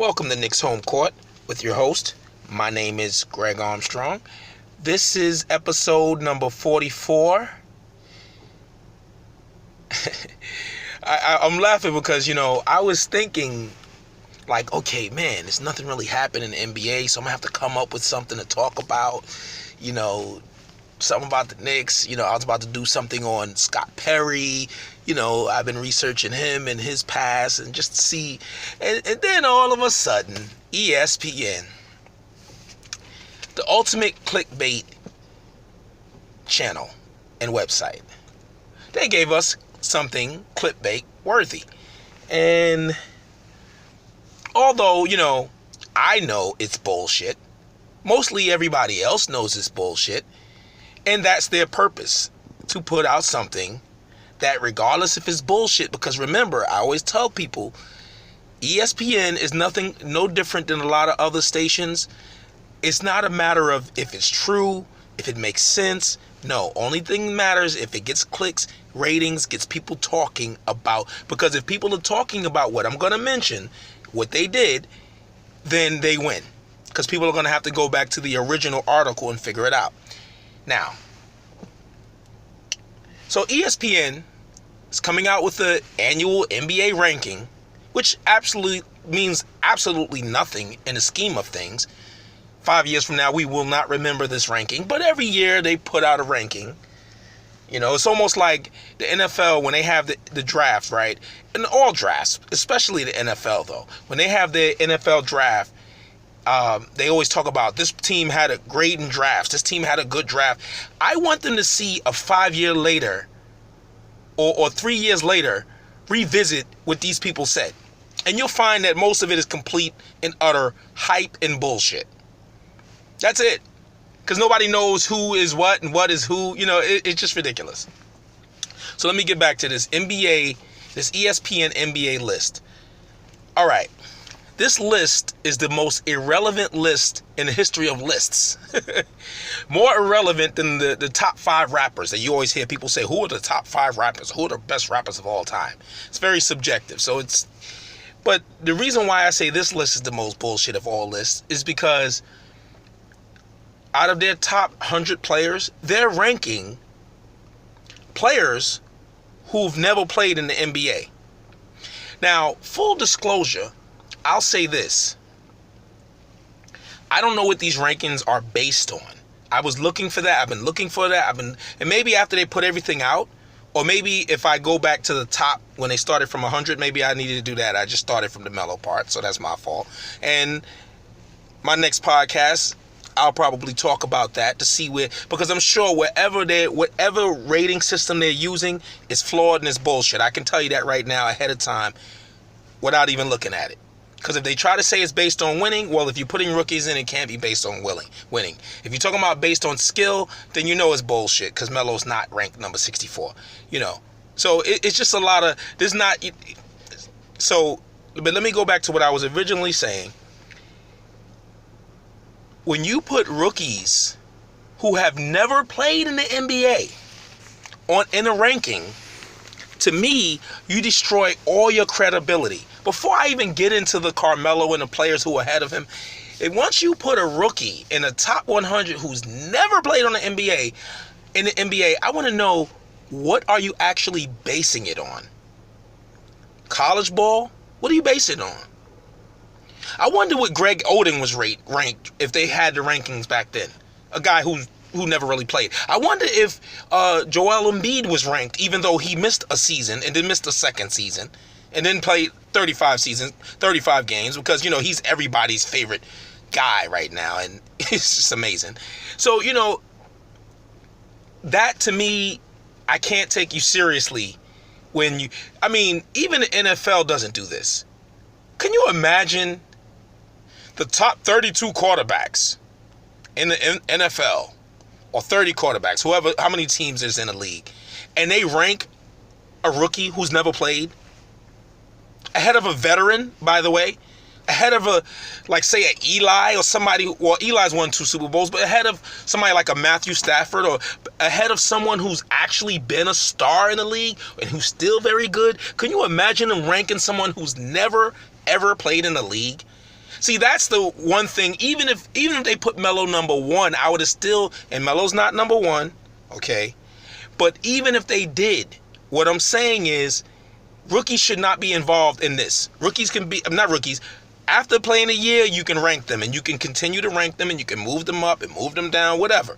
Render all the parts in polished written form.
Welcome to Nick's Home Court with your host. My name is Greg Armstrong. This is episode number 44. I'm laughing because, I was thinking, okay, man, there's nothing really happening in the NBA, so I'm going to have to come up with something to talk about, something about the Knicks. I was about to do something on Scott Perry. I've been researching him and his past and just see. And then all of a sudden, ESPN, the ultimate clickbait channel and website, they gave us something clickbait worthy. And although, I know it's bullshit, mostly everybody else knows it's bullshit. And that's their purpose, to put out something that regardless if it's bullshit, because remember, I always tell people, ESPN is no different than a lot of other stations. It's not a matter of if it's true, if it makes sense. No, only thing that matters if it gets clicks, ratings, gets people talking about. Because if people are talking about what I'm going to mention, what they did, then they win. Because people are going to have to go back to the original article and figure it out. Now, so ESPN is coming out with the annual NBA ranking, which absolutely means absolutely nothing in the scheme of things. 5 years from now, we will not remember this ranking, but every year they put out a ranking. It's almost like the NFL when they have the draft, right? And all drafts, especially the NFL though, when they have the NFL draft, they always talk about this team had a great in drafts. This team had a good draft. I want them to see a 5 year later or 3 years later revisit what these people said. And you'll find that most of it is complete and utter hype and bullshit. That's it. Because nobody knows who is what and what is who. It's just ridiculous. So let me get back to this this ESPN NBA list. All right. This list is the most irrelevant list in the history of lists. More irrelevant than the top 5 rappers that you always hear people say, who are the top 5 rappers? Who are the best rappers of all time? It's very subjective. But the reason why I say this list is the most bullshit of all lists is because out of their top 100 players, they're ranking players who've never played in the NBA. Now, full disclosure, I'll say this. I don't know what these rankings are based on. I was looking for that. I've been looking for that. And maybe after they put everything out, or maybe if I go back to the top when they started from 100, maybe I needed to do that. I just started from the mellow part, so that's my fault. And my next podcast, I'll probably talk about that to see because I'm sure whatever rating system they're using is flawed and it's bullshit. I can tell you that right now ahead of time without even looking at it. Because if they try to say it's based on winning, well, if you're putting rookies in, it can't be based on winning. If you're talking about based on skill, then it's bullshit because Melo's not ranked number 64. So it's just a lot of, there's not, but let me go back to what I was originally saying. When you put rookies who have never played in the NBA in a ranking, to me, you destroy all your credibility. Before I even get into the Carmelo and the players who are ahead of him, once you put a rookie in the top 100 who's never played in the NBA, I want to know, what are you actually basing it on? College ball? What are you basing it on? I wonder what Greg Oden was ranked if they had the rankings back then. A guy who never really played. I wonder if Joel Embiid was ranked, even though he missed a season and then missed a second season and then played 35 games because, he's everybody's favorite guy right now and it's just amazing. So, that to me, I can't take you seriously even the NFL doesn't do this. Can you imagine the top 32 quarterbacks in the NFL, or 30 quarterbacks, how many teams is in the league, and they rank a rookie who's never played ahead of a veteran, by the way, ahead of say an Eli or somebody, well, Eli's won 2 Super Bowls, but ahead of somebody like a Matthew Stafford, or ahead of someone who's actually been a star in the league and who's still very good. Can you imagine them ranking someone who's never, ever played in the league? See, that's the one thing. Even if they put Melo number one, I would have still, and Melo's not number one, okay? But even if they did, what I'm saying is rookies should not be involved in this. Rookies can be, not rookies, after playing a year, you can rank them, and you can continue to rank them, and you can move them up and move them down, whatever.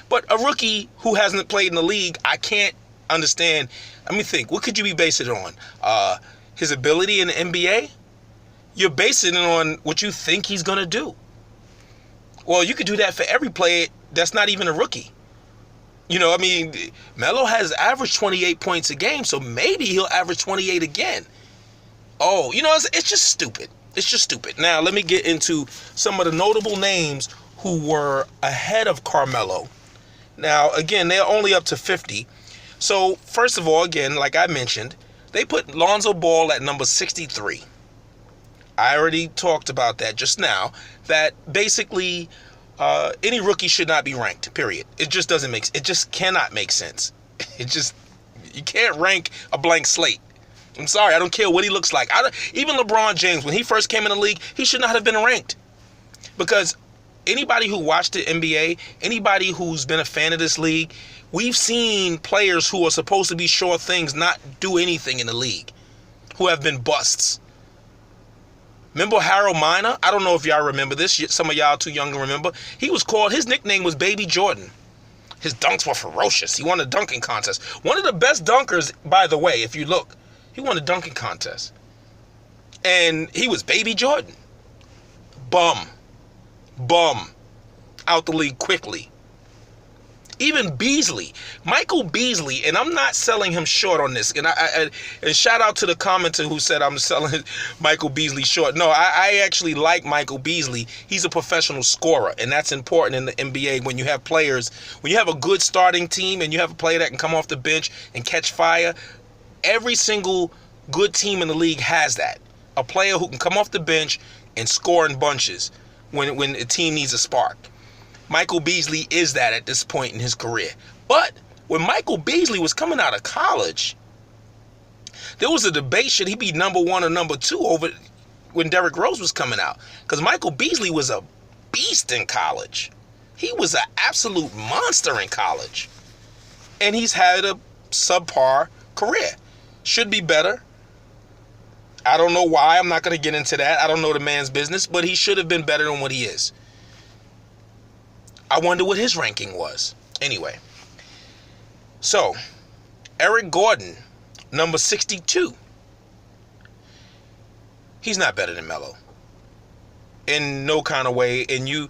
But a rookie who hasn't played in the league, I can't understand. Let me think. What could you be basing it on? His ability in the NBA? You're basing it on what you think he's going to do. Well, you could do that for every player that's not even a rookie. You know, I mean, Melo has averaged 28 points a game, so maybe he'll average 28 again. Oh, you know, it's just stupid. It's just stupid. Now, let me get into some of the notable names who were ahead of Carmelo. Now, again, they're only up to 50. So, first of all, again, like I mentioned, they put Lonzo Ball at number 63. I already talked about that just now, that basically any rookie should not be ranked, period. It just cannot make sense. You can't rank a blank slate. I'm sorry, I don't care what he looks like. Even LeBron James, when he first came in the league, he should not have been ranked. Because anybody who watched the NBA, anybody who's been a fan of this league, we've seen players who are supposed to be sure things not do anything in the league, who have been busts. Remember Harold Miner? I don't know if y'all remember this. Some of y'all too young to remember. His nickname was Baby Jordan. His dunks were ferocious. He won a dunking contest. One of the best dunkers, by the way, if you look. He won a dunking contest. And he was Baby Jordan. Bum. Out the league quickly. Even Beasley, Michael Beasley, and I'm not selling him short on this. And shout out to the commenter who said I'm selling Michael Beasley short. No, I actually like Michael Beasley. He's a professional scorer, and that's important in the NBA when you have players. When you have a good starting team and you have a player that can come off the bench and catch fire, every single good team in the league has that. A player who can come off the bench and score in bunches when a team needs a spark. Michael Beasley is that at this point in his career. But when Michael Beasley was coming out of college, there was a debate, should he be number one or number two over when Derrick Rose was coming out? Because Michael Beasley was a beast in college. He was an absolute monster in college. And he's had a subpar career. Should be better. I don't know why. I'm not going to get into that. I don't know the man's business, but he should have been better than what he is. I wonder what his ranking was. Anyway. So, Eric Gordon, number 62. He's not better than Melo. In no kind of way. And you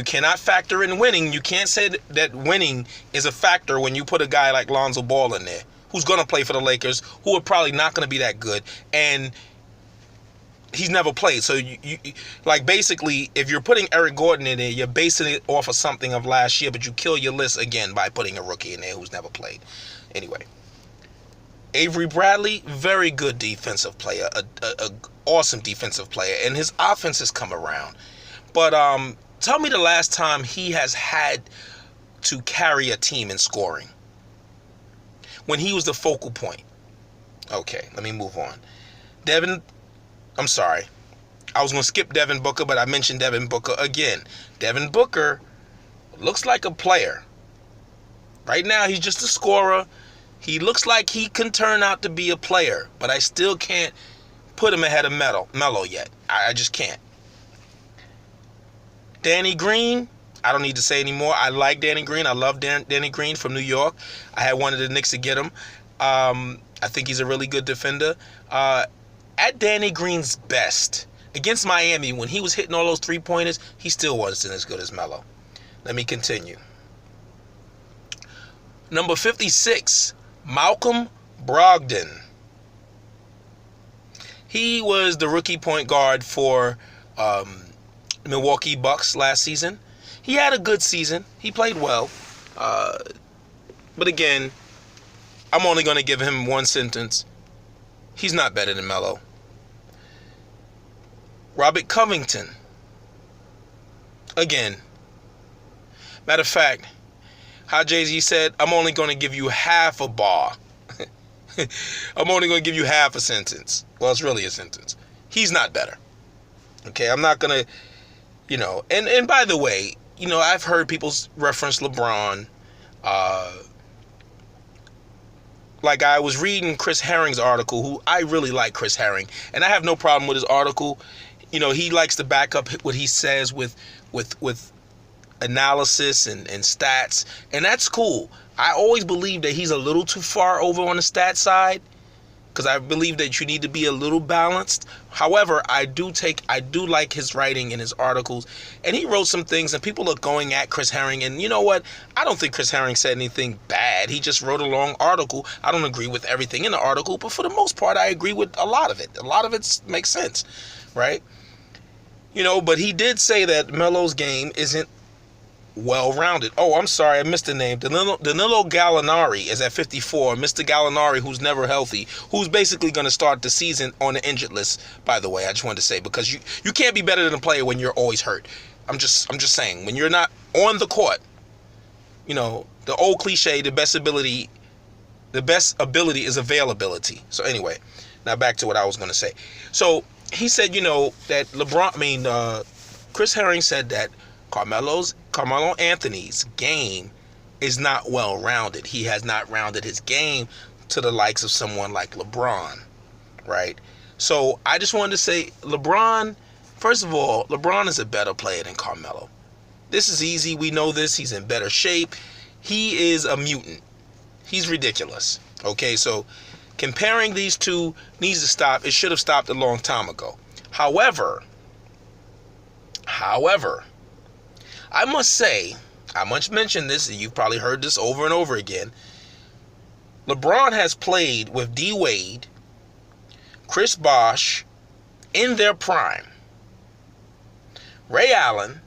cannot factor in winning. You can't say that winning is a factor when you put a guy like Lonzo Ball in there, who's going to play for the Lakers, who are probably not going to be that good. And he's never played. So, you like, basically, if you're putting Eric Gordon in there, you're basing it off of something of last year, but you kill your list again by putting a rookie in there who's never played. Anyway. Avery Bradley, very good defensive player, a awesome defensive player, and his offense has come around. But tell me the last time he has had to carry a team in scoring, when he was the focal point. Okay, let me move on. I'm sorry. I was going to skip Devin Booker, but I mentioned Devin Booker again. Devin Booker looks like a player. Right now, he's just a scorer. He looks like he can turn out to be a player, but I still can't put him ahead of Melo yet. I just can't. Danny Green, I don't need to say anymore. I like Danny Green. I love Danny Green from New York. I had one of the Knicks to get him. I think he's a really good defender. At Danny Green's best, against Miami, when he was hitting all those three-pointers, he still wasn't as good as Melo. Let me continue. Number 56, Malcolm Brogdon. He was the rookie point guard for Milwaukee Bucks last season. He had a good season. He played well. But again, I'm only going to give him one sentence. He's not better than Melo. Robert Covington. Again. Matter of fact, how Jay-Z said, I'm only going to give you half a bar. I'm only going to give you half a sentence. Well, it's really a sentence. He's not better. Okay, I'm not gonna, and by the way, I've heard people reference LeBron. Uh, like I was reading Chris Herring's article, who I really like Chris Herring, and I have no problem with his article. He likes to back up what he says with analysis and stats, and that's cool. I always believe that he's a little too far over on the stat side, because I believe that you need to be a little balanced. However, I do like his writing in his articles, and he wrote some things, and people are going at Chris Herring, and you know what? I don't think Chris Herring said anything bad. He just wrote a long article. I don't agree with everything in the article, but for the most part, I agree with a lot of it. A lot of it makes sense, right? But he did say that Melo's game isn't well-rounded. Oh, I'm sorry, I missed the name. Danilo Gallinari is at 54. Mr. Gallinari, who's never healthy, who's basically going to start the season on the injured list, by the way. I just wanted to say, because you can't be better than a player when you're always hurt. I'm just saying, when you're not on the court, the old cliche, the best ability is availability. So anyway, now back to what I was going to say. So he said, that Chris Herring said that Carmelo Anthony's game is not well-rounded. He has not rounded his game to the likes of someone like LeBron, right? So I just wanted to say, first of all, LeBron is a better player than Carmelo. This is easy. We know this. He's in better shape. He is a mutant. He's ridiculous. Okay, so comparing these two needs to stop. It should have stopped a long time ago. However, I must say, I must mention this, and you've probably heard this over and over again. LeBron has played with D. Wade, Chris Bosh in their prime. Ray Allen,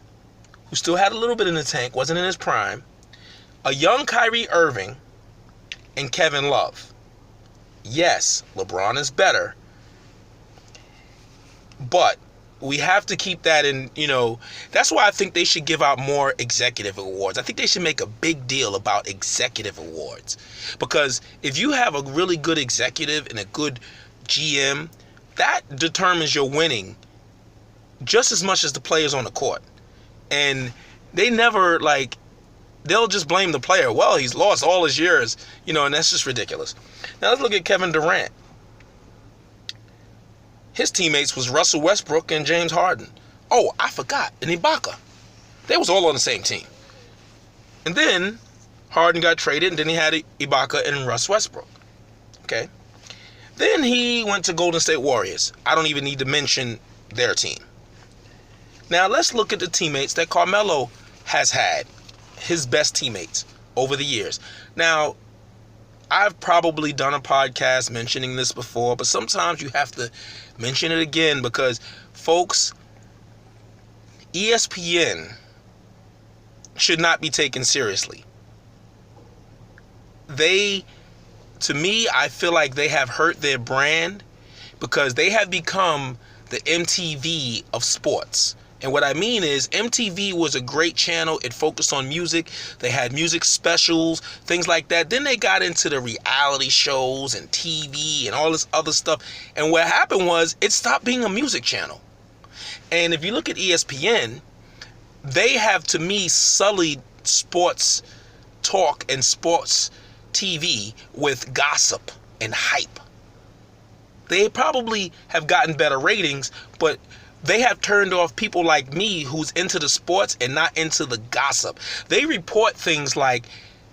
who still had a little bit in the tank, wasn't in his prime. A young Kyrie Irving, and Kevin Love. Yes, LeBron is better, but we have to keep that in, that's why I think they should give out more executive awards. I think they should make a big deal about executive awards. Because if you have a really good executive and a good GM, that determines your winning just as much as the players on the court. And they never, they'll just blame the player. Well, he's lost all his years, and that's just ridiculous. Now let's look at Kevin Durant. His teammates was Russell Westbrook and James Harden. Oh, I forgot, and Ibaka. They was all on the same team. And then Harden got traded, and then he had Ibaka and Russ Westbrook. Okay. Then he went to Golden State Warriors. I don't even need to mention their team. Now let's look at the teammates that Carmelo has had, his best teammates over the years. Now, I've probably done a podcast mentioning this before, but sometimes you have to mention it again because, folks, ESPN should not be taken seriously. To me, I feel like they have hurt their brand because they have become the MTV of sports. And what I mean is, MTV was a great channel. It focused on music. They had music specials, things like that. Then they got into the reality shows and TV and all this other stuff. And what happened was, it stopped being a music channel. And if you look at ESPN, they have, to me, sullied sports talk and sports TV with gossip and hype. They probably have gotten better ratings, but they have turned off people like me who's into the sports and not into the gossip. They report things like,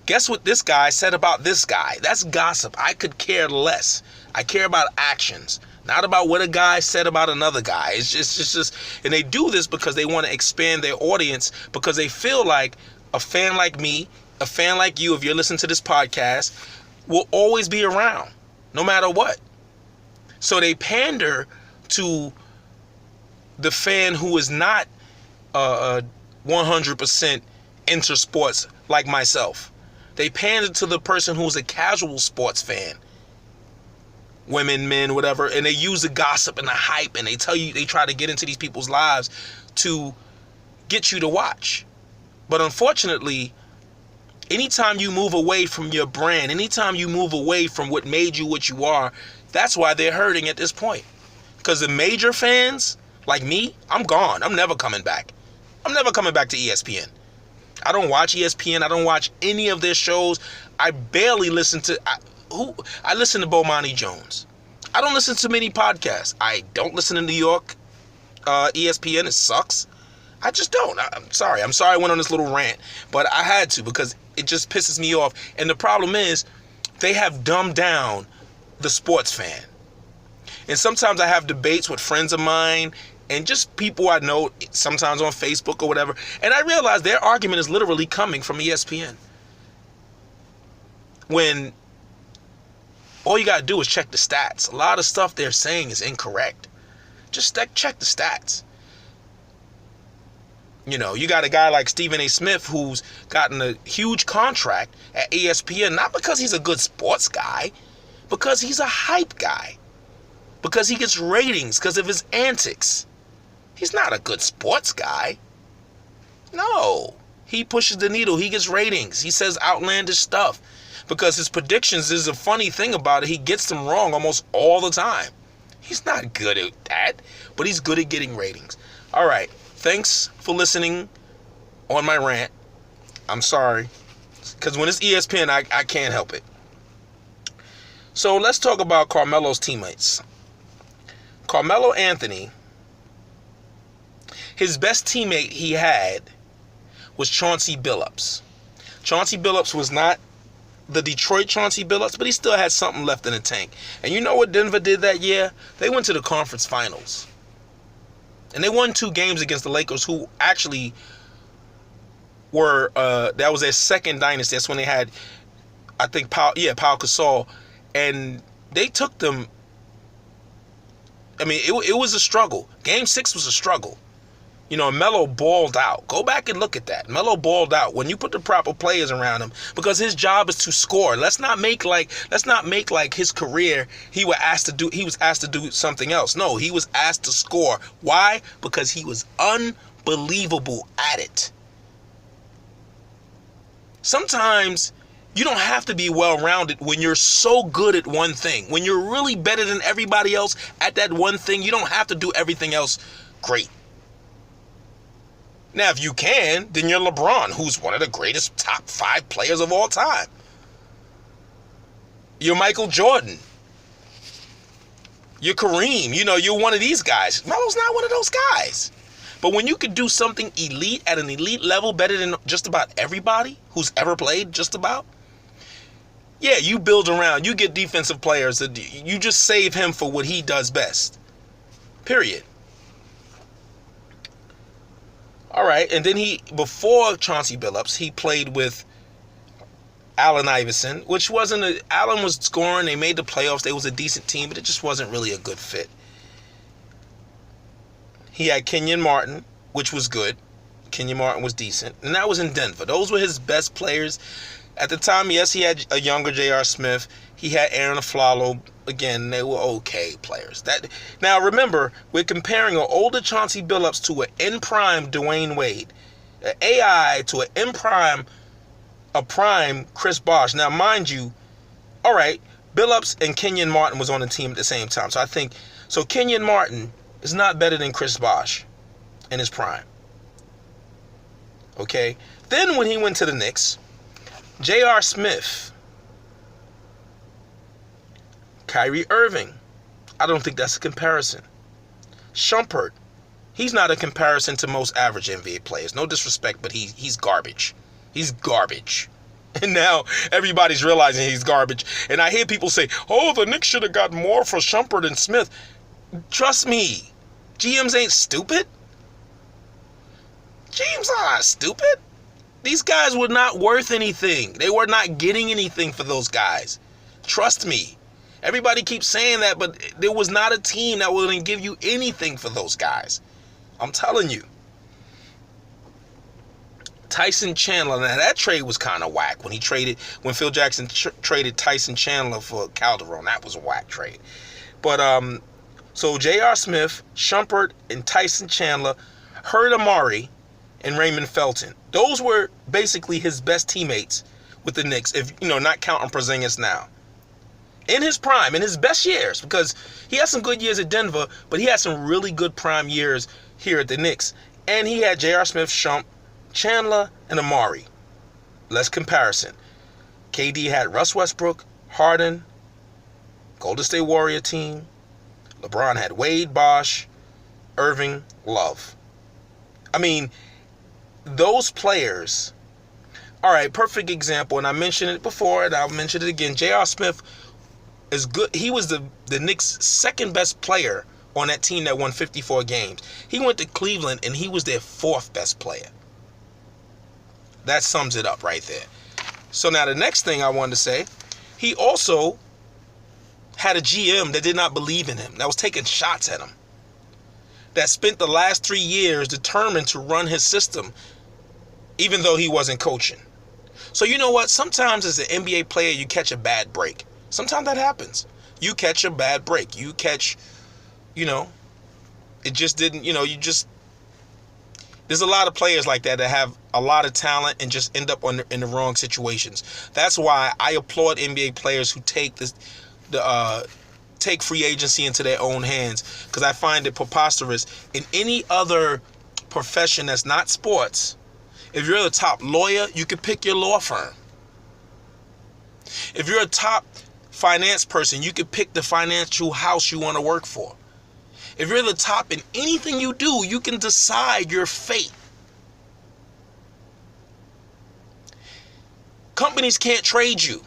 guess what this guy said about this guy? That's gossip. I could care less. I care about actions, not about what a guy said about another guy. It's just, and they do this because they want to expand their audience, because they feel like a fan like me, a fan like you, if you're listening to this podcast, will always be around, no matter what. So they pander to the fan who is not 100% into sports like myself. They pander to the person who's a casual sports fan. Women, men, whatever. And they use the gossip and the hype, and they try to get into these people's lives to get you to watch. But unfortunately, anytime you move away from your brand, anytime you move away from what made you what you are, that's why they're hurting at this point. Because the major fans, Like me, I'm gone. I'm never coming back. I'm never coming back to ESPN. I don't watch ESPN. I don't watch any of their shows. I barely listen to I listen to Bomani Jones. I don't listen to many podcasts. I don't listen to New York ESPN. It sucks. I just don't. I'm sorry. I went on this little rant, but I had to because it just pisses me off. And the problem is they have dumbed down the sports fan. And sometimes I have debates with friends of mine and just people I know, sometimes on Facebook or whatever, and I realize their argument is literally coming from ESPN. When all you got to do is check the stats. A lot of stuff they're saying is incorrect. Just check the stats. You know, you got a guy like Stephen A. Smith who's gotten a huge contract at ESPN, not because he's a good sports guy, because he's a hype guy. Because he gets ratings because of his antics. He's not a good sports guy. No. He pushes the needle. He gets ratings. He says outlandish stuff. Because his predictions is a funny thing about it. He gets them wrong almost all the time. He's not good at that. But he's good at getting ratings. All right. Thanks for listening on my rant. I'm sorry. Because when it's ESPN, I can't help it. So let's talk about Carmelo's teammates. Carmelo Anthony, his best teammate he had was Chauncey Billups. Chauncey Billups was not the Detroit Chauncey Billups, but he still had something left in the tank. And you know what Denver did that year? They went to the conference finals. And they won 2 games against the Lakers, who actually were, that was their second dynasty. That's when they had, I think, Pau Gasol. And they took them. I mean, it was a struggle. Game 6 was a struggle. You know, Melo balled out. Go back and look at that. Melo balled out when you put the proper players around him, because his job is to score. Let's not make like his career he was asked to do something else. No, he was asked to score. Why? Because he was unbelievable at it. Sometimes you don't have to be well-rounded when you're so good at one thing. When you're really better than everybody else at that one thing, you don't have to do everything else great. Now, if you can, then you're LeBron, who's one of the greatest top 5 players of all time. You're Michael Jordan. You're Kareem. You know, you're one of these guys. Melo's not one of those guys. But when you can do something elite at an elite level better than just about everybody who's ever played, just about, yeah, you build around. You get defensive players. You just save him for what he does best. Period. All right, and then before Chauncey Billups, he played with Allen Iverson, which Allen was scoring. They made the playoffs. They was a decent team, but it just wasn't really a good fit. He had Kenyon Martin, which was good. Kenyon Martin was decent, and that was in Denver. Those were his best players. At the time, yes, he had a younger J.R. Smith. He had Aaron Aflalo. Again, they were okay players. Now, remember, we're comparing an older Chauncey Billups to an in-prime Dwayne Wade. An AI to an in-prime, a prime Chris Bosh. Now, mind you, all right, Billups and Kenyon Martin was on the team at the same time. So Kenyon Martin is not better than Chris Bosh in his prime. Okay? Then when he went to the Knicks, J.R. Smith, Kyrie Irving, I don't think that's a comparison. Shumpert, he's not a comparison to most average NBA players. No disrespect, but he's garbage. He's garbage. And now everybody's realizing he's garbage. And I hear people say, oh, the Knicks should have got more for Shumpert and Smith. Trust me, GMs ain't stupid. GMs are not stupid. These guys were not worth anything. They were not getting anything for those guys. Trust me. Everybody keeps saying that, but there was not a team that wouldn't give you anything for those guys. I'm telling you. Tyson Chandler, now that trade was kind of whack when Phil Jackson traded Tyson Chandler for Calderon. That was a whack trade. But so J.R. Smith, Shumpert, and Tyson Chandler, Hurd Amari, and Raymond Felton. Those were basically his best teammates with the Knicks, if not counting Porzingis now. in his prime, in his best years, because he had some good years at Denver, but he had some really good prime years here at the Knicks. And he had J.R. Smith, Shump, Chandler, and Amari. Less comparison. KD had Russ Westbrook, Harden, Golden State Warrior team. LeBron had Wade, Bosh, Irving, Love. I mean, those players. All right, perfect example, and I mentioned it before, and I'll mention it again. J.R. Smith is good. He was the Knicks' second best player on that team that won 54 games. He went to Cleveland, and he was their fourth best player. That sums it up right there. So now the next thing I wanted to say, he also had a GM that did not believe in him, that was taking shots at him, that spent the last 3 years determined to run his system, even though he wasn't coaching. So you know what? Sometimes as an NBA player, you catch a bad break. Sometimes that happens. You catch a bad break. You catch, it just didn't, there's a lot of players like that have a lot of talent and just end up in the wrong situations. That's why I applaud NBA players who take take free agency into their own hands, because I find it preposterous. In any other profession that's not sports, if you're a top lawyer, you can pick your law firm. If you're a top finance person, you can pick the financial house you want to work for. If you're the top in anything you do, you can decide your fate. Companies can't trade you.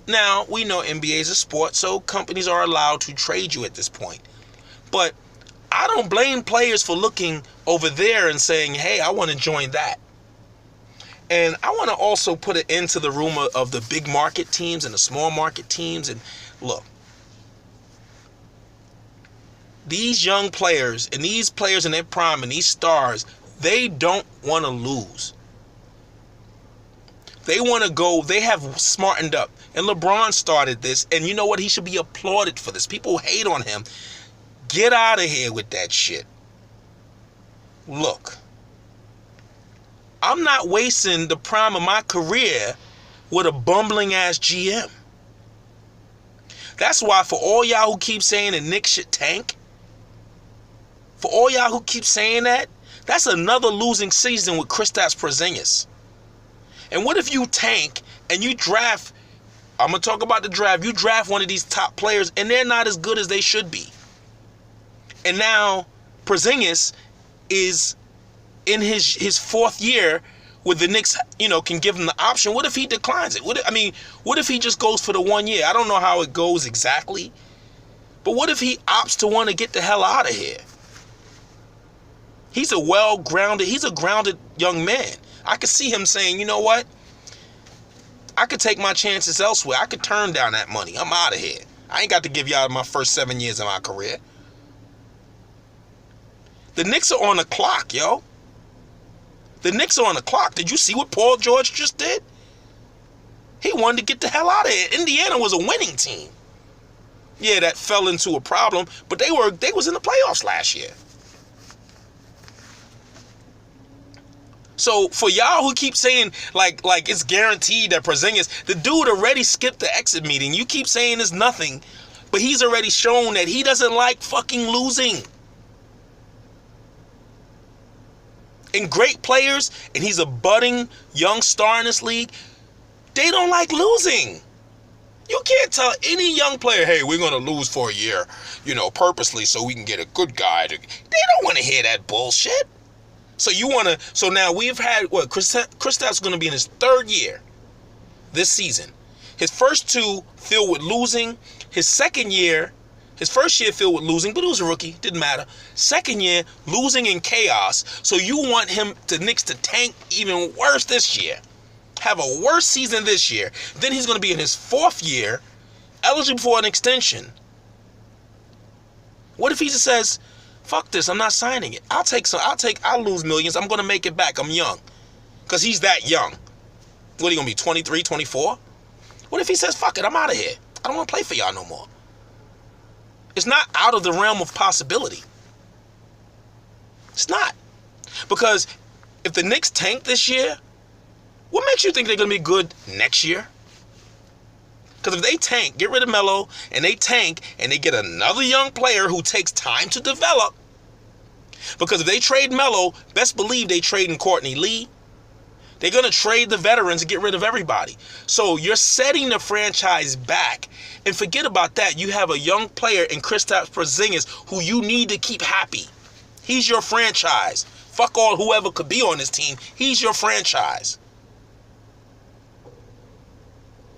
Now, we know NBA is a sport, so companies are allowed to trade you at this point. But I don't blame players for looking over there and saying, hey, I want to join that. And I want to also put an end to the rumor of the big market teams and the small market teams. And look, these young players and these players in their prime and these stars, they don't want to lose. They want to go, they have smartened up. And LeBron started this, and you know what? He should be applauded for this. People hate on him. Get out of here with that shit. Look, I'm not wasting the prime of my career with a bumbling ass GM. That's why for all y'all who keep saying the Knicks should tank, for all y'all who keep saying that, that's another losing season with Kristaps Porzingis. And what if you tank and you draft, I'm going to talk about the draft, you draft one of these top players and they're not as good as they should be. And now Porzingis is in his fourth year with the Knicks, can give him the option. What if he declines it? What if he just goes for the 1 year? I don't know how it goes exactly. But what if he opts to want to get the hell out of here? He's a grounded young man. I could see him saying, you know what? I could take my chances elsewhere. I could turn down that money. I'm out of here. I ain't got to give y'all my first 7 years of my career. The Knicks are on the clock, yo. The Knicks are on the clock. Did you see what Paul George just did? He wanted to get the hell out of here. Indiana was a winning team. Yeah, that fell into a problem, but they was in the playoffs last year. So for y'all who keep saying like it's guaranteed that Porzingis, the dude already skipped the exit meeting. You keep saying it's nothing, but he's already shown that he doesn't like fucking losing. And great players, and he's a budding young star in this league, they don't like losing. You can't tell any young player, hey, we're going to lose for a year, purposely so we can get a good guy. They don't want to hear that bullshit. So now we've had, Kristaps is going to be in his third year this season. His first two filled with losing. His first year filled with losing, but it was a rookie, didn't matter. Second year, losing in chaos. So you want the Knicks to tank even worse this year. Have a worse season this year. Then he's going to be in his fourth year, eligible for an extension. What if he just says, fuck this, I'm not signing it. I'll lose millions. I'm going to make it back. I'm young. Because he's that young. What, are you going to be 23, 24? What if he says, fuck it, I'm out of here. I don't want to play for y'all no more. It's not out of the realm of possibility. It's not. Because if the Knicks tank this year, what makes you think they're going to be good next year? Because if they tank, get rid of Melo, and they tank, and they get another young player who takes time to develop, because if they trade Melo, best believe they trading Courtney Lee. They're going to trade the veterans and get rid of everybody. So you're setting the franchise back. And forget about that. You have a young player in Kristaps Porzingis who you need to keep happy. He's your franchise. Fuck all whoever could be on this team. He's your franchise.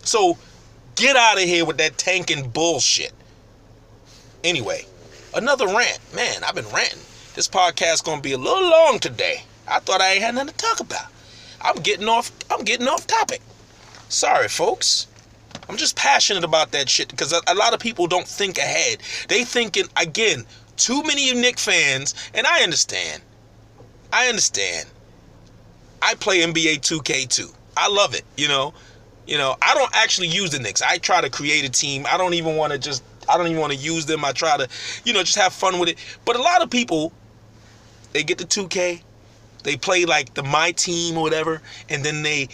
So get out of here with that tanking bullshit. Anyway, another rant. Man, I've been ranting. This podcast going to be a little long today. I thought I ain't had nothing to talk about. I'm getting off topic. Sorry, folks. I'm just passionate about that shit because a lot of people don't think ahead. They thinking, again, too many Knicks fans, and I understand. I play NBA 2K too. I love it, you know. I don't actually use the Knicks. I try to create a team. I don't even want to use them. I try to, just have fun with it. But a lot of people, they get the 2K, they play like the My Team or whatever, and then they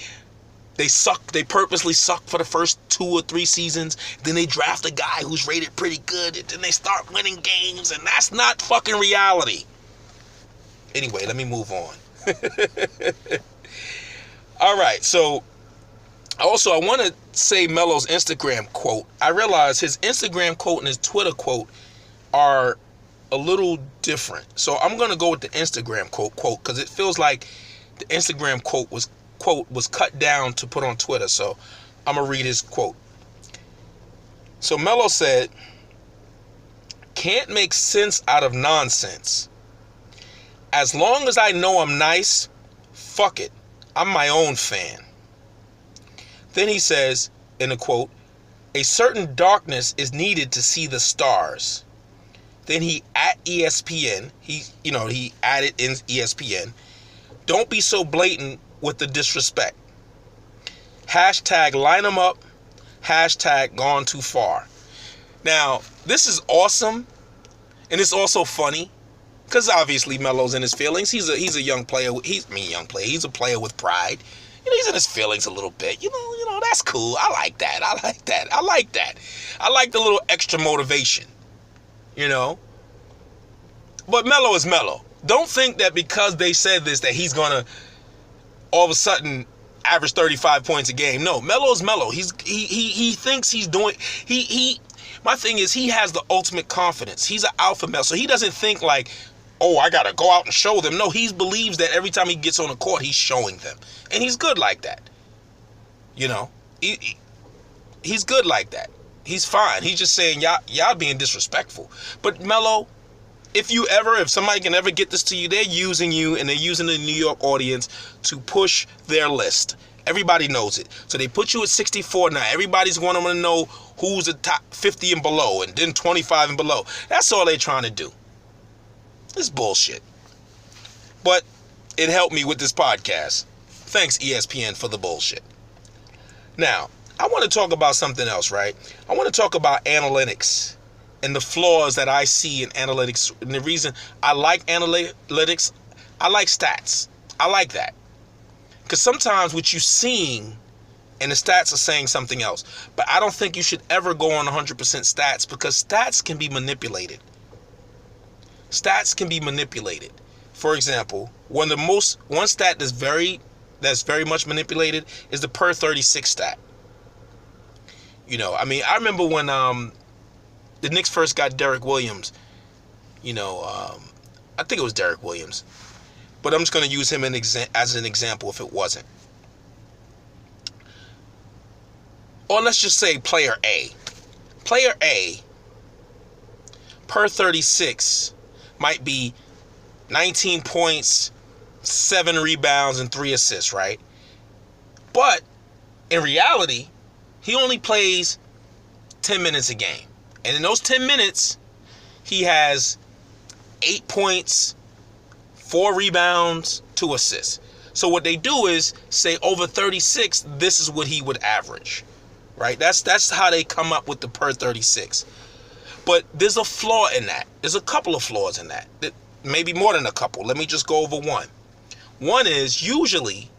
suck. They purposely suck for the first 2 or 3 seasons. Then they draft a guy who's rated pretty good, and then they start winning games, and that's not fucking reality. Anyway, let me move on. All right, so also I want to say Melo's Instagram quote. I realize his Instagram quote and his Twitter quote are a little different. So I'm going to go with the Instagram quote because it feels like the Instagram quote was cut down to put on Twitter. So I'm going to read his quote. So Melo said, "Can't make sense out of nonsense. As long as I know I'm nice, fuck it. I'm my own fan." Then he says, in a quote, "A certain darkness is needed to see the stars." Then he at ESPN, he added in ESPN, "Don't be so blatant with the disrespect. Hashtag line them up. Hashtag gone too far." Now, this is awesome. And it's also funny. Because obviously Melo's in his feelings. He's a young player. He's a player with pride. He's in his feelings a little bit. That's cool. I like that. I like the little extra motivation. But Melo is Melo. Don't think that because they said this that he's gonna all of a sudden average 35 points a game. No, Melo's Melo. He thinks he's doing. My thing is he has the ultimate confidence. He's an alpha male, so he doesn't think like, oh, I gotta go out and show them. No, he believes that every time he gets on the court, he's showing them, and he's good like that. He's good like that. He's fine. He's just saying y'all being disrespectful. But Melo, if somebody can ever get this to you, they're using you and they're using the New York audience to push their list. Everybody knows it. So they put you at 64 now. Everybody's wanting to know who's the top 50 and below, and then 25 and below. That's all they're trying to do. It's bullshit. But it helped me with this podcast. Thanks, ESPN, for the bullshit. Now, I want to talk about something else, right? I want to talk about analytics and the flaws that I see in analytics. And the reason I like analytics, I like stats. I like that. Because sometimes what you're seeing and the stats are saying something else. But I don't think you should ever go on 100% stats because stats can be manipulated. Stats can be manipulated. For example, one stat that's very much manipulated is the per 36 stat. I remember when the Knicks first got Derek Williams. I think it was Derek Williams. But I'm just going to use him as an example if it wasn't. Or let's just say player A. Player A, per 36, might be 19 points, 7 rebounds, and 3 assists, right? But in reality, he only plays 10 minutes a game. And in those 10 minutes, he has 8 points, 4 rebounds, 2 assists. So what they do is say over 36, this is what he would average, right? That's how they come up with the per 36. But there's a flaw in that. There's a couple of flaws in that. Maybe more than a couple. Let me just go over one. One is usually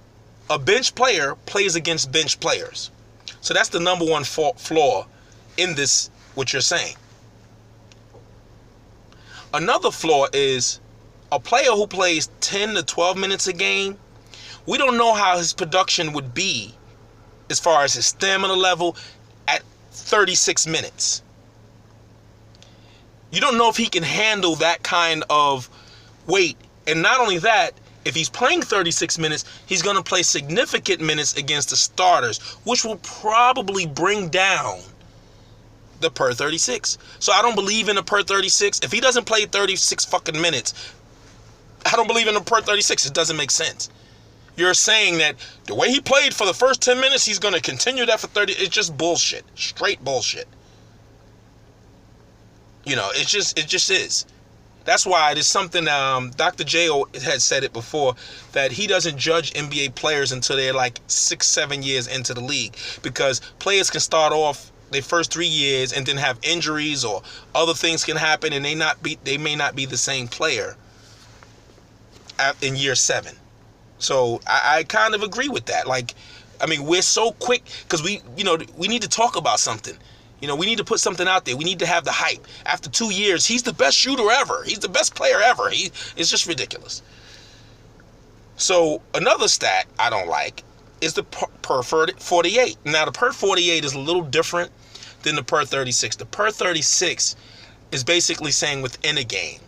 a bench player plays against bench players. So that's the number one flaw in this, what you're saying. Another flaw is a player who plays 10 to 12 minutes a game, we don't know how his production would be as far as his stamina level at 36 minutes. You don't know if he can handle that kind of weight. And not only that, if he's playing 36 minutes, he's going to play significant minutes against the starters, which will probably bring down the per 36. So I don't believe in a per 36. If he doesn't play 36 fucking minutes, I don't believe in a per 36. It doesn't make sense. You're saying that the way he played for the first 10 minutes, he's going to continue that for 30. It's just bullshit. Straight bullshit. You know, it just is. That's why it is something, Dr. J had said it before, that he doesn't judge NBA players until they're like 6-7 years into the league. Because players can start off their first 3 years and then have injuries or other things can happen, and they may not be the same player in year 7. So I kind of agree with that. Like, I mean, we're so quick because we need to talk about something. You know, we need to put something out there. We need to have the hype. After 2 years, he's the best shooter ever. He's the best player ever. It's just ridiculous. So another stat I don't like is the per 48. Now, the per 48 is a little different than the per 36. The per 36 is basically saying within a game.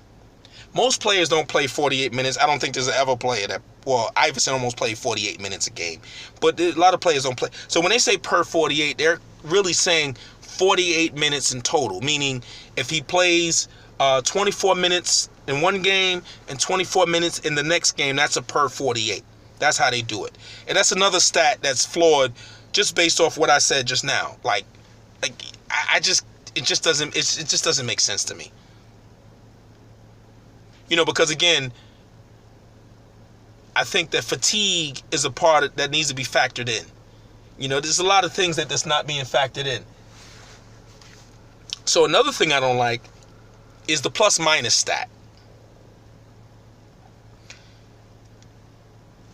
Most players don't play 48 minutes. I don't think there's ever a player that, well, Iverson almost played 48 minutes a game. But a lot of players don't play. So when they say per 48, they're really saying 48 minutes in total. Meaning if he plays 24 minutes in one game and 24 minutes in the next game, that's a per 48. That's how they do it. And that's another stat that's flawed just based off what I said just now. It just doesn't make sense to me. You know, because again, I think that fatigue is a part that needs to be factored in. You know, there's a lot of things that's not being factored in. So another thing I don't like is the plus minus stat.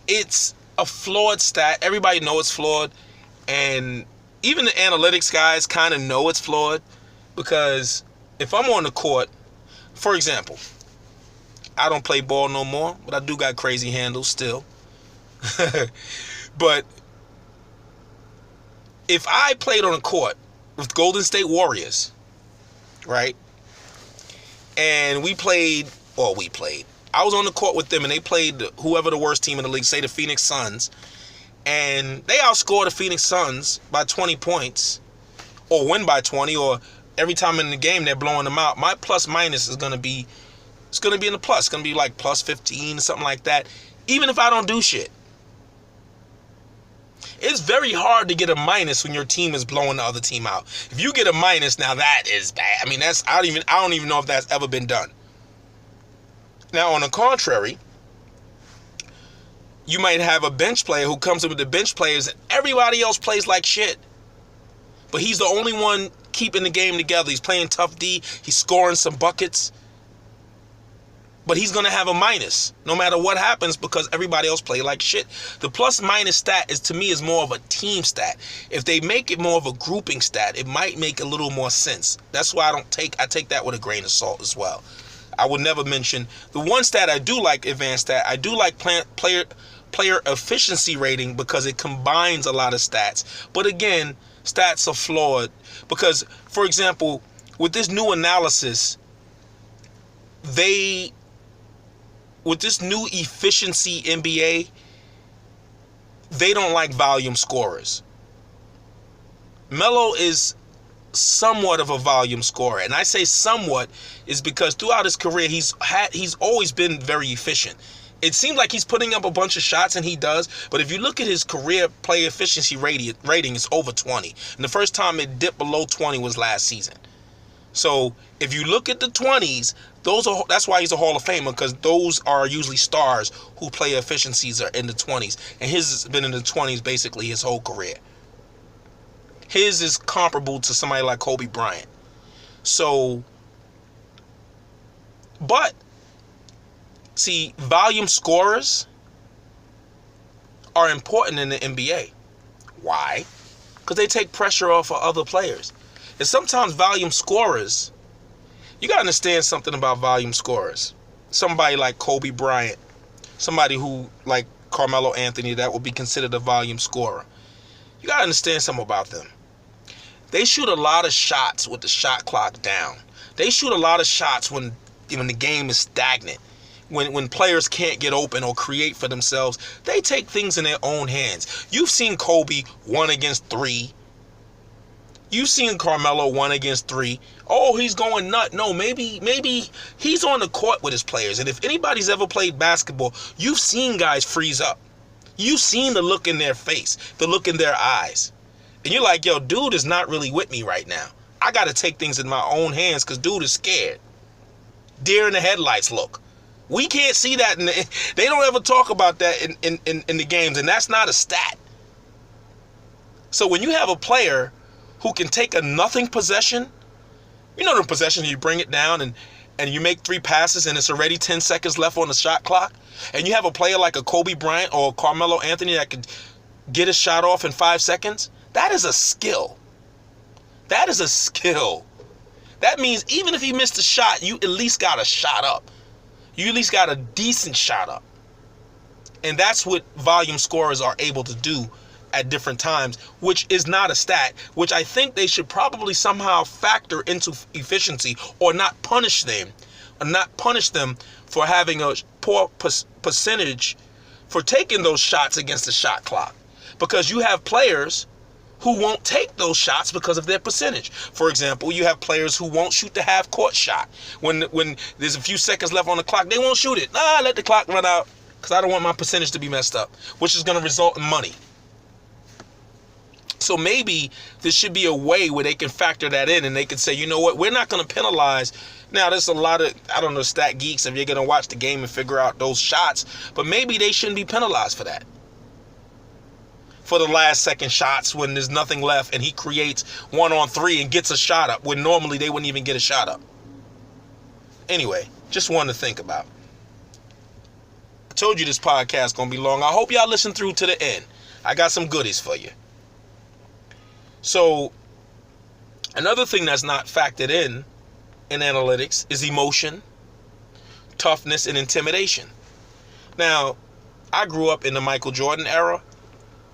It's a flawed stat. Everybody knows it's flawed. And even the analytics guys kind of know it's flawed. Because if I'm on the court, for example, I don't play ball no more, but I do got crazy handles still. But if I played on a court with Golden State Warriors, right? And I was on the court with them and they played whoever the worst team in the league, say the Phoenix Suns, and they outscored the Phoenix Suns by 20 points or win by 20, or every time in the game they're blowing them out. My plus minus is going to be in the plus. It's going to be like plus 15 or something like that, even if I don't do shit. It's very hard to get a minus when your team is blowing the other team out. If you get a minus, now that is bad. I mean, I don't even know if that's ever been done. Now, on the contrary, you might have a bench player who comes in with the bench players and everybody else plays like shit. But he's the only one keeping the game together. He's playing tough D. He's scoring some buckets. But he's going to have a minus no matter what happens because everybody else play like shit. The plus minus stat to me is more of a team stat. If they make it more of a grouping stat, it might make a little more sense. That's why I take that with a grain of salt as well. I would never mention the one stat I do like, advanced stat. I do like player efficiency rating because it combines a lot of stats. But again, stats are flawed because, for example, with this new analysis, with this new efficiency NBA, they don't like volume scorers. Melo is somewhat of a volume scorer, and I say somewhat is because throughout his career he's always been very efficient. It seems like he's putting up a bunch of shots, and he does, but if you look at his career play efficiency rating, it's over 20. And the first time it dipped below 20 was last season. So if you look at the 20s, that's why he's a Hall of Famer, because those are usually stars who play efficiencies are in the 20s. And his has been in the 20s basically his whole career. His is comparable to somebody like Kobe Bryant. So, but, see, volume scorers are important in the NBA. Why? because they take pressure off of other players. And sometimes volume scorers, you got to understand something about volume scorers. Somebody like Kobe Bryant, somebody who, like Carmelo Anthony, that would be considered a volume scorer. You got to understand something about them. They shoot a lot of shots with the shot clock down. They shoot a lot of shots when the game is stagnant. When players can't get open or create for themselves, they take things in their own hands. You've seen Kobe 1 against 3. You've seen Carmelo 1 against 3. Oh, he's going nut. No, maybe he's on the court with his players. And if anybody's ever played basketball, you've seen guys freeze up. You've seen the look in their face, the look in their eyes. And you're like, yo, dude is not really with me right now. I got to take things in my own hands because dude is scared. Deer in the headlights look. We can't see that. They don't ever talk about that in the games, and that's not a stat. So when you have a player who can take a nothing possession, you know the possession, you bring it down and you make 3 passes and it's already 10 seconds left on the shot clock, and you have a player like a Kobe Bryant or Carmelo Anthony that could get a shot off in 5 seconds, that is a skill. That is a skill. That means even if he missed a shot, you at least got a shot up. You at least got a decent shot up. And that's what volume scorers are able to do at different times, which is not a stat, which I think they should probably somehow factor into efficiency or not punish them for having a poor percentage for taking those shots against the shot clock. Because you have players who won't take those shots because of their percentage. For example, you have players who won't shoot the half court shot. When there's a few seconds left on the clock, they won't shoot it. Let the clock run out because I don't want my percentage to be messed up, which is going to result in money. So maybe there should be a way where they can factor that in and they can say, you know what, we're not going to penalize. Now, there's a lot of, I don't know, stat geeks, if you're going to watch the game and figure out those shots, but maybe they shouldn't be penalized for that. For the last second shots when there's nothing left and he creates 1-on-3 and gets a shot up when normally they wouldn't even get a shot up. Anyway, just one to think about. I told you this podcast is going to be long. I hope y'all listen through to the end. I got some goodies for you. So, another thing that's not factored in analytics is emotion, toughness, and intimidation. Now, I grew up in the Michael Jordan era,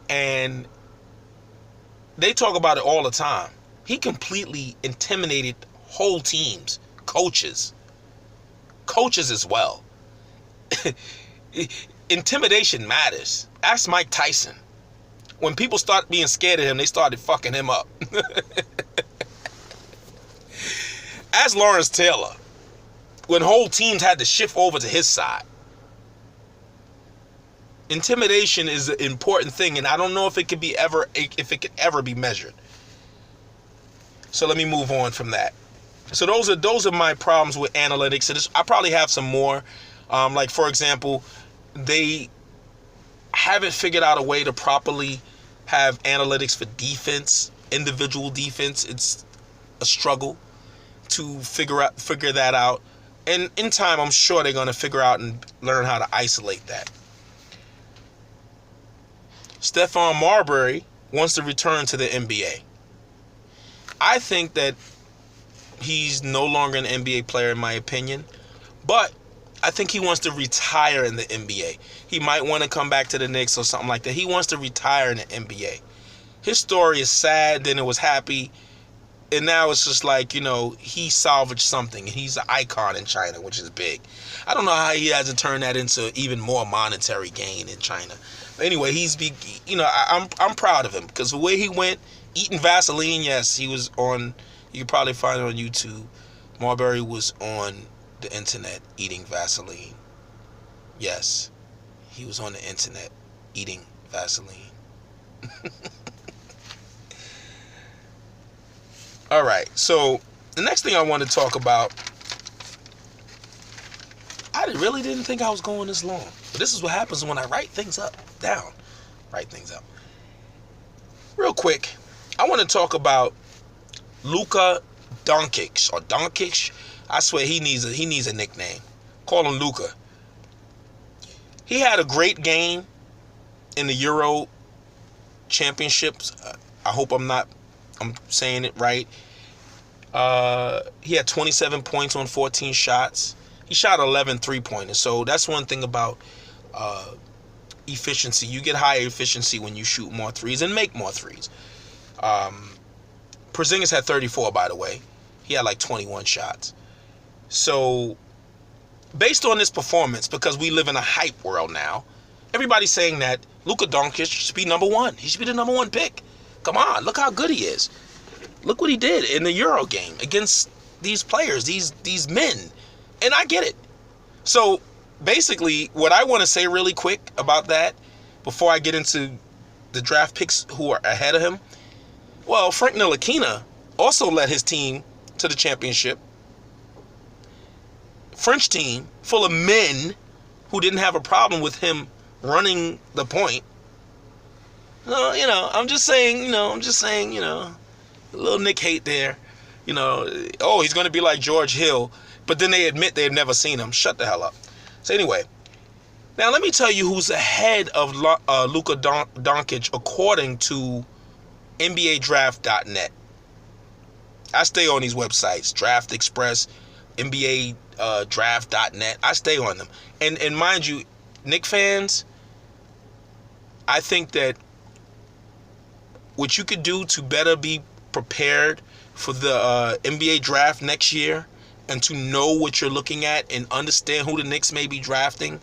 and they talk about it all the time. He completely intimidated whole teams, coaches as well. Intimidation matters. Ask Mike Tyson. When people started being scared of him, they started fucking him up. Ask Lawrence Taylor. When whole teams had to shift over to his side. Intimidation is an important thing, and I don't know if it could ever be measured. So let me move on from that. So those are my problems with analytics. And I probably have some more. Like, for example, they haven't figured out a way to properly have analytics for defense, individual defense. It's a struggle to figure that out. And in time, I'm sure they're going to figure out and learn how to isolate that. Stephon Marbury wants to return to the NBA. I think that he's no longer an NBA player, in my opinion, but I think he wants to retire in the NBA. He might want to come back to the Knicks or something like that. He wants to retire in the NBA. His story is sad, then it was happy, and now it's just like, he salvaged something. He's an icon in China, which is big. I don't know how he hasn't turned that into even more monetary gain in China. But anyway, I'm proud of him because the way he went, eating Vaseline, yes, he was on, you can probably find it on YouTube. Marbury was on the internet eating Vaseline. Yes, he was on the internet eating Vaseline. All right, so the next thing I want to talk about, I really didn't think I was going this long, but this is what happens when I write things down. Real quick, I want to talk about Luka Doncic or Doncic. I swear he needs a nickname. Call him Luka. He had a great game in the Euro Championships I hope I'm saying it right. He had 27 points on 14 shots. He shot 11 3-pointers. So that's one thing about efficiency. You get higher efficiency when you shoot more threes and make more threes. Porzingis had 34, by the way. He had like 21 shots. So based on this performance, because we live in a hype world now, everybody's saying that Luka Doncic should be number one. He should be the number one pick. Come on, look how good he is. Look what he did in the Euro game against these players, these men. And I get it. So basically, what I want to say really quick about that, before I get into the draft picks who are ahead of him, well, Frank Ntilikina also led his team to the championship. French team full of men who didn't have a problem with him running the point. I'm just saying, a little Nick hate there. Oh, he's going to be like George Hill. But then they admit they've never seen him. Shut the hell up. So anyway, now let me tell you who's ahead of Luka Doncic according to NBADraft.net. I stay on these websites, Draft Express, NBADraft.net. I stay on them. And mind you, Knicks fans, I think that what you could do to better be prepared for the NBA draft next year and to know what you're looking at and understand who the Knicks may be drafting,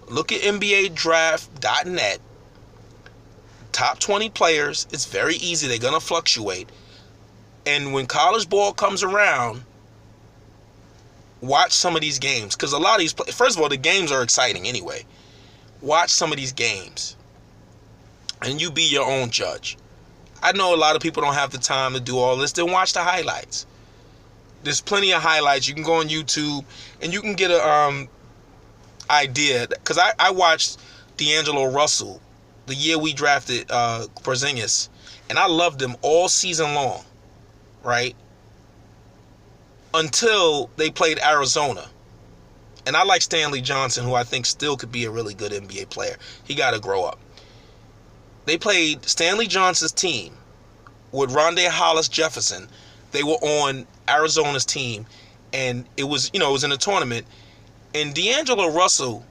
look at NBADraft.net. Top 20 players. It's very easy. They're going to fluctuate. And when college ball comes around, watch some of these games. Because a lot of these, first of all, the games are exciting anyway. Watch some of these games. And you be your own judge. I know a lot of people don't have the time to do all this. Then watch the highlights. There's plenty of highlights. You can go on YouTube and you can get a idea. Because I watched D'Angelo Russell the year we drafted Porzingis, and I loved him all season long, right? Until they played Arizona. And I like Stanley Johnson, who I think still could be a really good NBA player. He got to grow up. They played Stanley Johnson's team with Rondé Hollis Jefferson. They were on Arizona's team, and it was in a tournament. And D'Angelo Russell,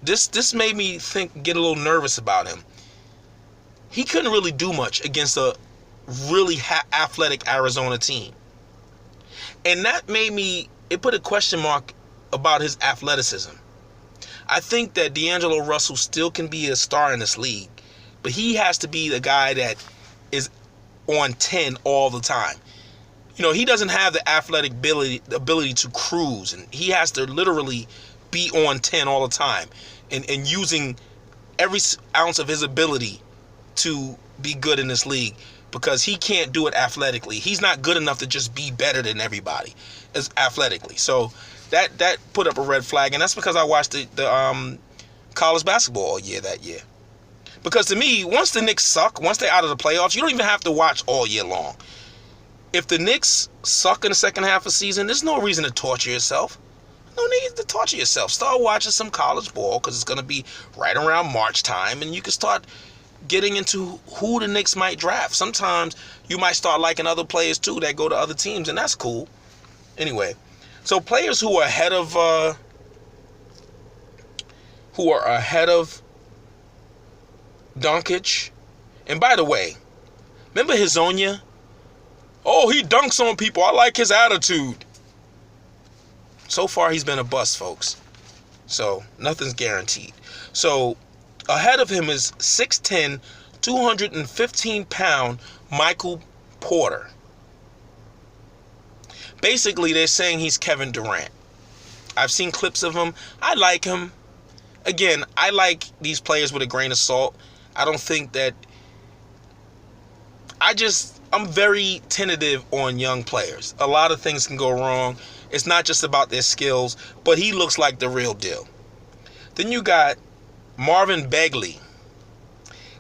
this made me get a little nervous about him. He couldn't really do much against a really athletic Arizona team. And that it put a question mark about his athleticism. I think that D'Angelo Russell still can be a star in this league, but he has to be the guy that is on 10 all the time. He doesn't have the athletic ability to cruise, and he has to literally be on 10 all the time and using every ounce of his ability to be good in this league, because he can't do it athletically. He's not good enough to just be better than everybody as athletically. So that put up a red flag, and that's because I watched the college basketball all year that year. Because to me, once the Knicks suck, once they're out of the playoffs, you don't even have to watch all year long. If the Knicks suck in the second half of the season, there's no reason to torture yourself. No need to torture yourself. Start watching some college ball, because it's going to be right around March time, and you can start getting into who the Knicks might draft. Sometimes you might start liking other players too that go to other teams, and that's cool. Anyway, so players who are ahead of Doncic. And by the way, remember Hezonja? Oh, he dunks on people. I like his attitude. So far, he's been a bust, folks. So nothing's guaranteed. So ahead of him is 6'10", 215-pound Michael Porter. Basically, they're saying he's Kevin Durant. I've seen clips of him. I like him. Again, I like these players with a grain of salt. I don't think that... I'm very tentative on young players. A lot of things can go wrong. It's not just about their skills, but he looks like the real deal. Then you got Marvin Bagley,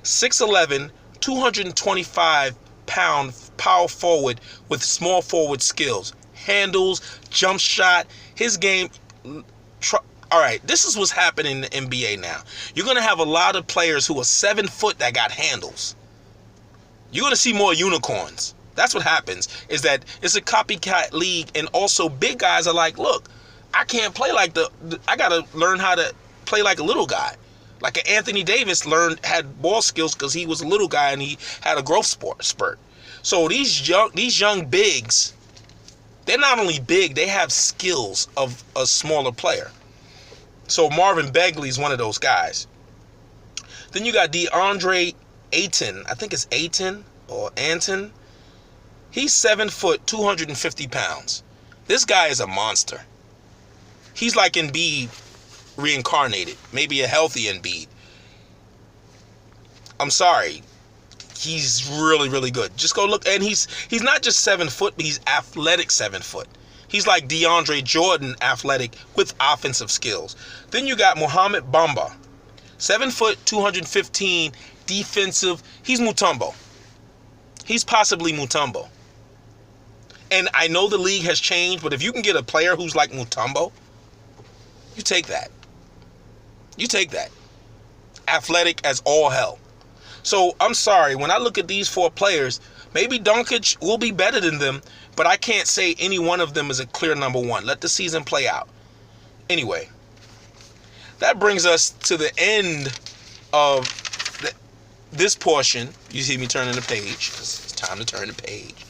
6'11", 225-pound power forward with small forward skills. Handles, jump shot, his game... All right, this is what's happening in the NBA now. You're going to have a lot of players who are 7 foot that got handles. You're going to see more unicorns. That's what happens, is that it's a copycat league, and also big guys are like, look, I can't play like I got to learn how to play like a little guy. Like Anthony Davis had ball skills because he was a little guy and he had a growth spurt. So these young bigs, they're not only big, they have skills of a smaller player. So Marvin Bagley is one of those guys. Then you got DeAndre Ayton. I think it's Ayton or Anton. He's 7 foot, 250 pounds. This guy is a monster. He's like Embiid reincarnated. Maybe a healthy Embiid. I'm sorry. He's really, really good. Just go look. And he's not just 7 foot, but he's athletic 7 foot. He's like DeAndre Jordan athletic with offensive skills. Then you got Mohamed Bamba. 7 foot, 215, defensive. He's Mutombo. He's possibly Mutombo. And I know the league has changed, but if you can get a player who's like Mutombo, you take that. You take that. Athletic as all hell. So I'm sorry, when I look at these 4 players, maybe Doncic will be better than them, but I can't say any one of them is a clear number 1. Let the season play out. Anyway, that brings us to the end of this portion. You see me turning the page. It's time to turn the page.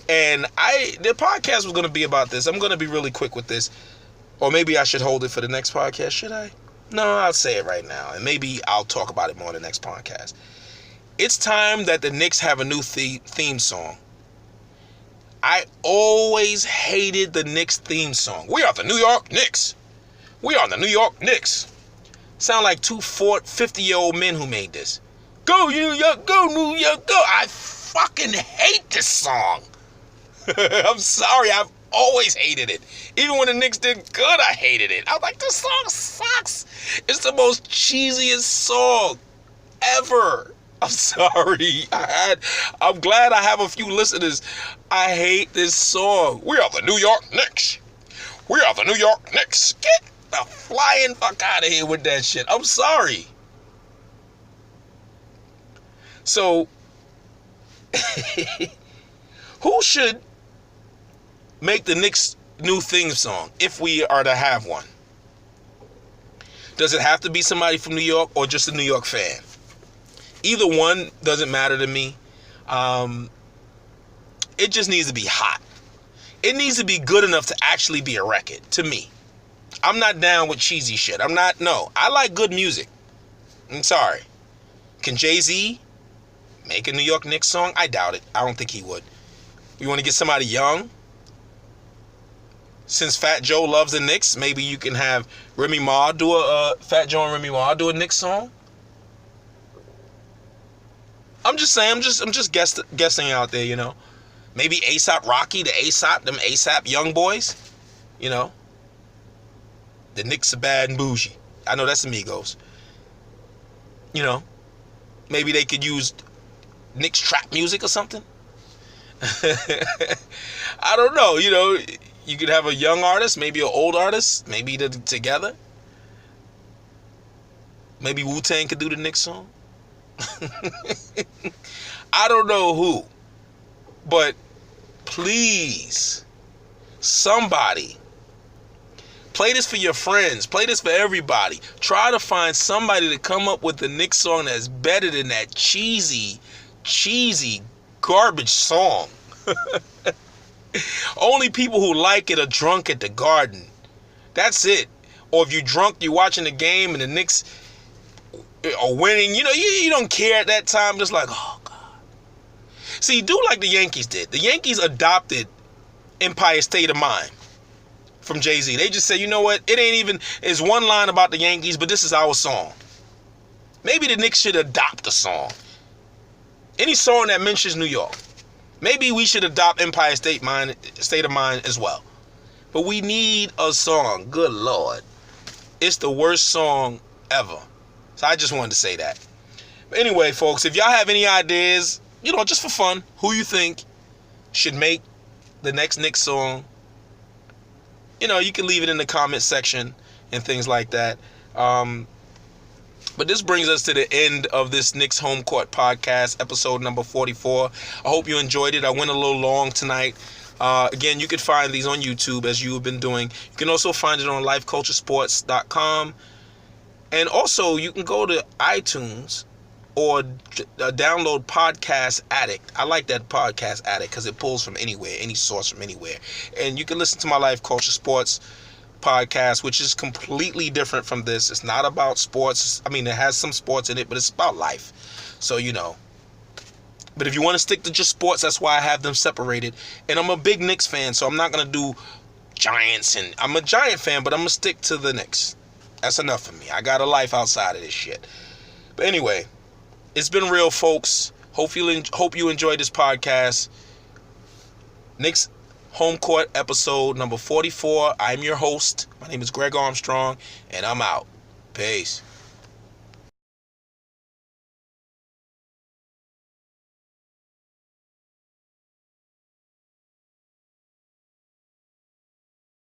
And the podcast was going to be about this. I'm going to be really quick with this. Or maybe I should hold it for the next podcast. Should I? No, I'll say it right now. And maybe I'll talk about it more in the next podcast. It's time that the Knicks have a new theme song. I always hated the Knicks theme song. We are the New York Knicks. We are the New York Knicks. Sound like 2 50-year-old men who made this. Go New York, go New York, go. I fucking hate this song. I'm sorry, I've always hated it. Even when the Knicks did good, I hated it. I was like, this song sucks. It's the most cheesiest song ever. I'm sorry. I'm glad I have a few listeners. I hate this song. We are the New York Knicks. We are the New York Knicks. Get the flying fuck out of here with that shit. I'm sorry. So, who should make the Knicks new theme song if we are to have one? Does it have to be somebody from New York or just a New York fan? Either one doesn't matter to me. It just needs to be hot. It needs to be good enough to actually be a record, to me. I'm not down with cheesy shit. No. I like good music. I'm sorry. Can Jay-Z make a New York Knicks song? I doubt it. I don't think he would. You want to get somebody young? Since Fat Joe loves the Knicks, maybe you can have Remy Ma do Fat Joe and Remy Ma do a Knicks song. I'm just saying. I'm just guessing out there. You know, maybe A$AP Rocky, them A$AP young boys. You know, the Knicks are bad and bougie. I know that's Amigos. You know, maybe they could use Knicks trap music or something. I don't know. You know. You could have a young artist, maybe an old artist, maybe they're together. Maybe Wu-Tang could do the Knicks song. I don't know who. But please, somebody, play this for your friends. Play this for everybody. Try to find somebody to come up with the Knicks song that's better than that cheesy garbage song. Only people who like it are drunk at the Garden. That's it. Or if you're drunk, you're watching the game and the Knicks are winning. You know, you don't care at that time. Just like, oh, God. See, do like the Yankees did. The Yankees adopted Empire State of Mind from Jay-Z. They just said, you know what? It ain't even, it's one line about the Yankees, but this is our song. Maybe the Knicks should adopt a song. Any song that mentions New York. Maybe we should adopt Empire State of Mind as well. But we need a song. Good Lord. It's the worst song ever. So I just wanted to say that. But anyway, folks, if y'all have any ideas, you know, just for fun, who you think should make the next Knicks song, you know, you can leave it in the comment section and things like that. But this brings us to the end of this Knicks Home Court podcast, episode number 44. I hope you enjoyed it. I went a little long tonight. Again, you can find these on YouTube, as you have been doing. You can also find it on lifeculturesports.com. And also, you can go to iTunes or download Podcast Addict. I like that Podcast Addict because it pulls from anywhere, any source from anywhere. And you can listen to my Life Culture Sports podcast, which is completely different from this. It's not about sports. I mean, it has some sports in it, but it's about life. So, But if you want to stick to just sports, that's why I have them separated. And I'm a big Knicks fan, so I'm not going to do Giants. And I'm a Giant fan, but I'm going to stick to the Knicks. That's enough for me. I got a life outside of this shit. But anyway, it's been real, folks. Hope you enjoyed this podcast. Knicks Home Court episode number 44. I'm your host. My name is Greg Armstrong, and I'm out. Peace.